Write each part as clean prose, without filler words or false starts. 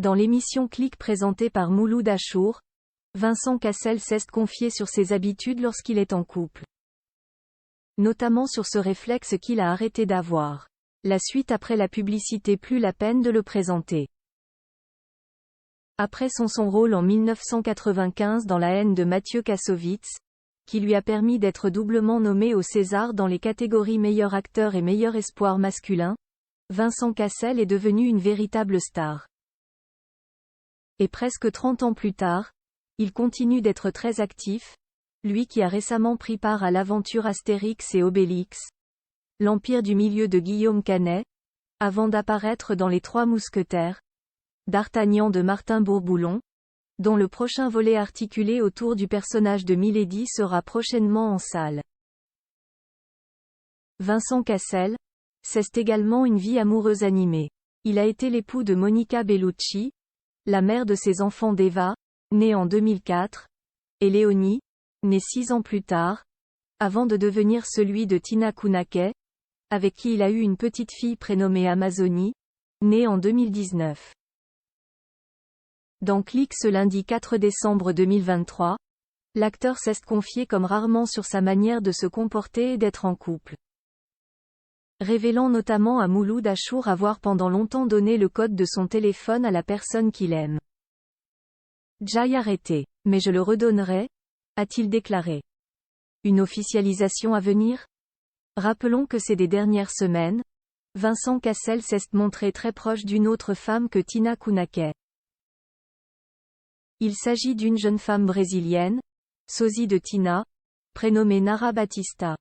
Dans l'émission Click présentée par Mouloud Achour, Vincent Cassel s'est confié sur ses habitudes lorsqu'il est en couple. Notamment sur ce réflexe qu'il a arrêté d'avoir. La suite après la publicité, plus la peine de le présenter. Après son rôle en 1995 dans La haine de Mathieu Kassovitz, qui lui a permis d'être doublement nommé au César dans les catégories meilleur acteur et meilleur espoir masculin, Vincent Cassel est devenu une véritable star. Et presque 30 ans plus tard, il continue d'être très actif, lui qui a récemment pris part à l'aventure Astérix et Obélix, l'Empire du Milieu de Guillaume Canet, avant d'apparaître dans Les Trois Mousquetaires, d'Artagnan de Martin Bourboulon, dont le prochain volet articulé autour du personnage de Milady sera prochainement en salle. Vincent Cassel, c'est également une vie amoureuse animée. Il a été l'époux de Monica Bellucci, la mère de ses enfants d'Eva, née en 2004, et Léonie, née 6 ans plus tard, avant de devenir celui de Tina Kounakay, avec qui il a eu une petite fille prénommée Amazonie, née en 2019. Dans Click ce lundi 4 décembre 2023, l'acteur s'est confié comme rarement sur sa manière de se comporter et d'être en couple. Révélant notamment à Mouloud Achour avoir pendant longtemps donné le code de son téléphone à la personne qu'il aime. J'ai arrêté, mais je le redonnerai, a-t-il déclaré. Une officialisation à venir? Rappelons que ces dernières semaines, Vincent Cassel s'est montré très proche d'une autre femme que Tina Kounakay. Il s'agit d'une jeune femme brésilienne, sosie de Tina, prénommée Nara Batista.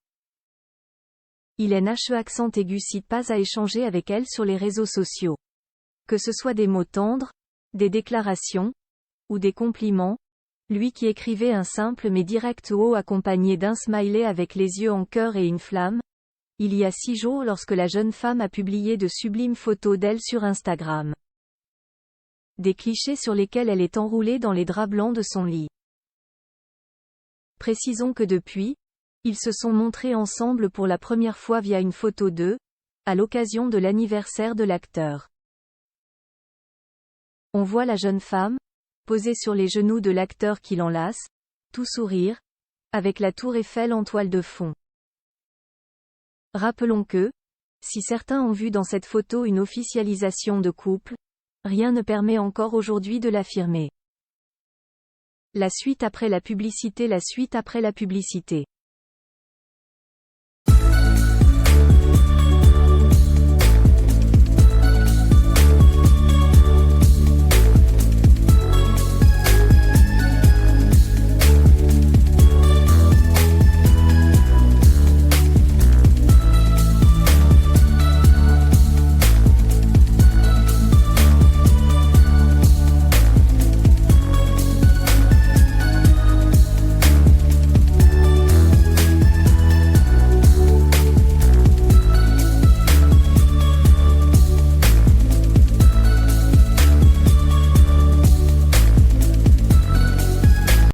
Il n'hésite pas à échanger avec elle sur les réseaux sociaux. Que ce soit des mots tendres, des déclarations, ou des compliments, lui qui écrivait un simple mais direct haut accompagné d'un smiley avec les yeux en cœur et une flamme, il y a 6 jours lorsque la jeune femme a publié de sublimes photos d'elle sur Instagram. Des clichés sur lesquels elle est enroulée dans les draps blancs de son lit. Précisons que depuis, ils se sont montrés ensemble pour la première fois via une photo d'eux, à l'occasion de l'anniversaire de l'acteur. On voit la jeune femme, posée sur les genoux de l'acteur qui l'enlace, tout sourire, avec la tour Eiffel en toile de fond. Rappelons que, si certains ont vu dans cette photo une officialisation de couple, rien ne permet encore aujourd'hui de l'affirmer. La suite après la publicité.